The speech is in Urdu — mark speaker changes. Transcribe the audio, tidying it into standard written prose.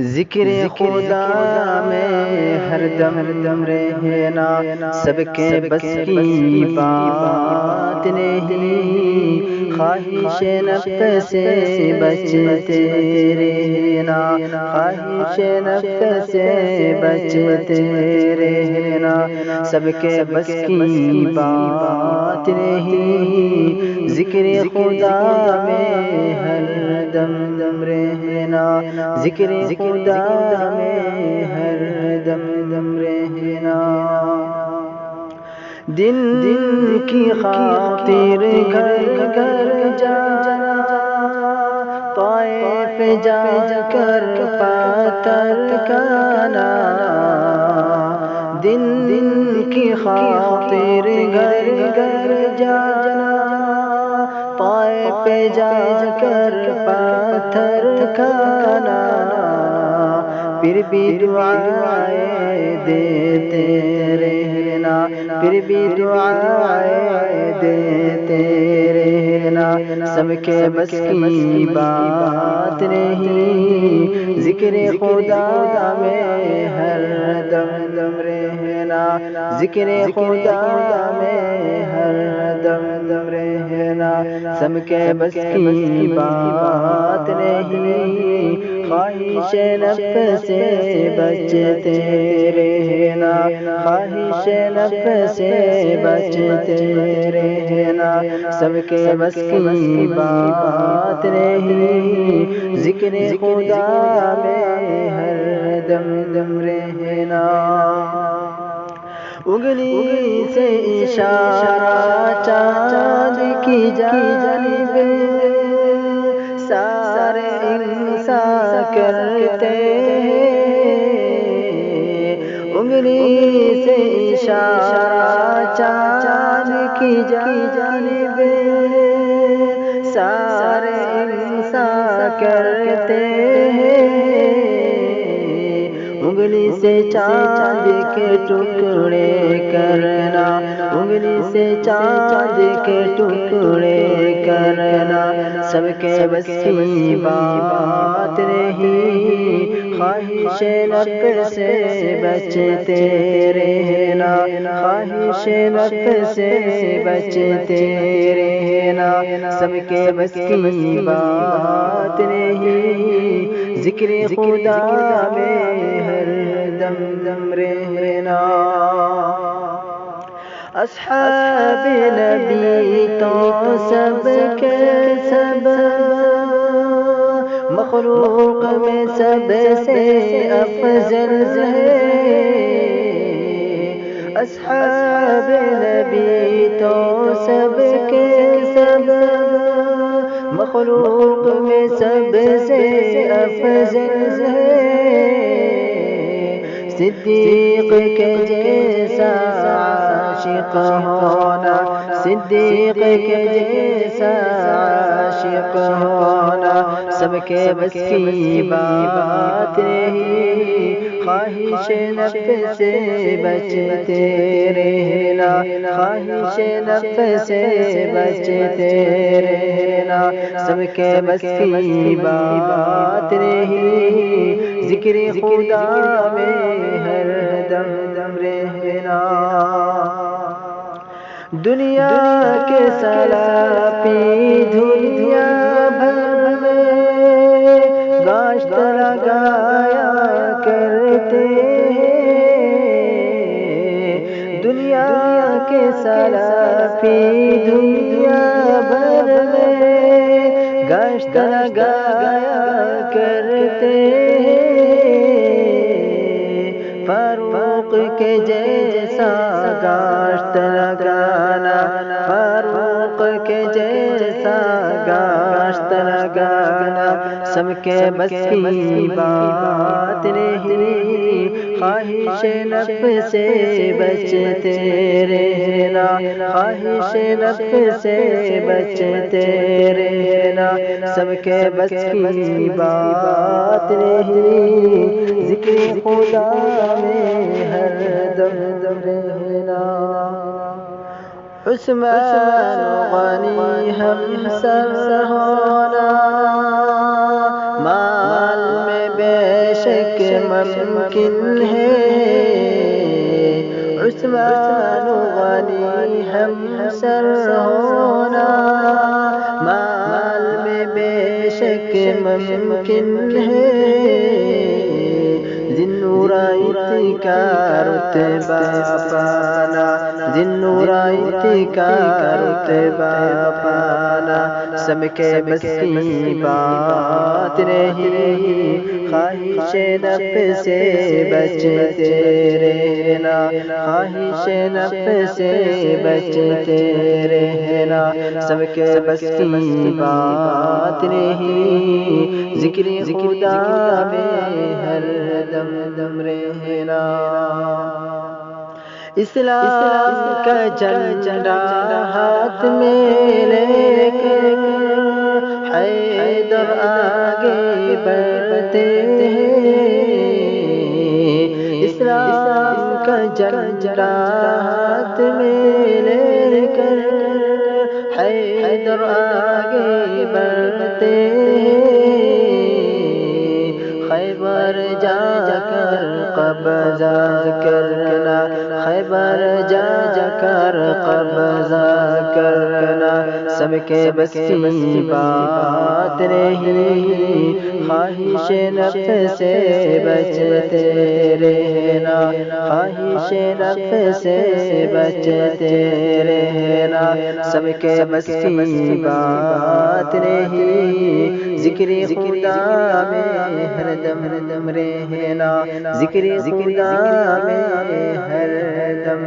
Speaker 1: ذکر خدا میں ہر دم رہنا سب کے بس کی بات نہیں، خواہش نفس سے بچتے رہنا، خواہش نفس سے بچتے رہنا، سب کے بس کی بات نہیں، ذکر خدا میں ہر دم رہنا، ذکر خدا میں ہر دم رہنا، دن کی خاطر گھر جانا، طائف جا کر پاتر کھانا، دن کی خاطر گھر جانا، طائف جا کر پاتھر کھانا، پھر بھی دعائیں دیتے رہنا، پھر بھی دعائیں دیتے رہنا، سب کے بس کی بات نہیں، ذکر خدا میں ہر دم رہنا، ذکر خدا میں ہر دم رہنا، سب کے بس کی بات نہیں، خواہش نفس سے بچتے رہنا، خواہش نفس سے بچتے رہنا، سب کے بس کی بات نہیں، ذکر خدا میں ہر دم رہنا، انگلی سے اشارہ چاند کی جانب سارے انسان کرتے ہیں، انگلی سے اشارہ چاند کی جانب سارے انسان کرتے ہیں، انگلی سے چاند کے ٹکڑے کرنا، انگلی سے چاند کے ٹکڑے کرنا، سب کے بس کی بات نہیں، خواہش نفس سے بچتے رہنا، خواہش نفس سے بچتے رہنا، سب کے بس کی بات نہیں، ذکر خدا میں ہر دم رہنا، اصحاب نبی تو سب کے سب، مخلوق میں سب سے افضل ہے، اصحاب نبی تو سب کے سب، مخلوق میں سب سے افضل ہے، صدیق کے جیسا عاشق ہونا، صدیق کے جیسا عاشق ہونا، سب کے بس کی بات نہیں، خواہش نفس سے بچتے رہنا، خواہش نفس سے بچتے رہنا، سب کے بس کی بات نہیں، ذکر خدا میں ہر دم رہنا، دنیا کے سلاپی دنیا بھر میں گاشت لگایا کرتے ہیں، دنیا کے سلاپی دنیا بھر میں گاشت لگایا کرتے ہیں، فاروق کے جیسا گاشت لگانا، فاروق کے جیسا گاشت لگانا، سب کے بس کی بات نہیں، خواہش نفس سے بچتے رہنا، خواہش نفس سے بچتے رہنا، سب کے بس کی بات نہیں، ذکر خدا میں ہر دم رہنا، عثمان غنی ہم سر ہونا، مال میں بے شک ممکن ہے عثمان غنی ہم سر ہونا، مال میں بے شک ممکن ہے ذی-النورین کا رتبہ پانا، ذی-النورین کا رتبہ پانا، سب کے بس کی بات نہیں، خواہش نفس سے بچتے رہنا، خواہش نفس سے بچتے رہنا، سب کے بس کی بات نہیں، ذکر خدا میں ہر دم رہنا۔ اسلام کا جھنڈا ہاتھ میں لے کر حیدر آگے بڑھتے ہیں، اسلام کا جھنڈا ہاتھ میں لے کر حیدر آگے بڑھتے ہیں، خیبر جا کر قبضہ کرنا، خیبر جا کر قبضہ کرنا، سب کے بس کی بات نہیں، خواہش نفس سے بچتے رہنا، خواہش نفس سے بچتے رہنا، سب کے بس کی بات نہیں، ذکر خدا میں ہر دم رہنا، ذکر خدا میں ہر دم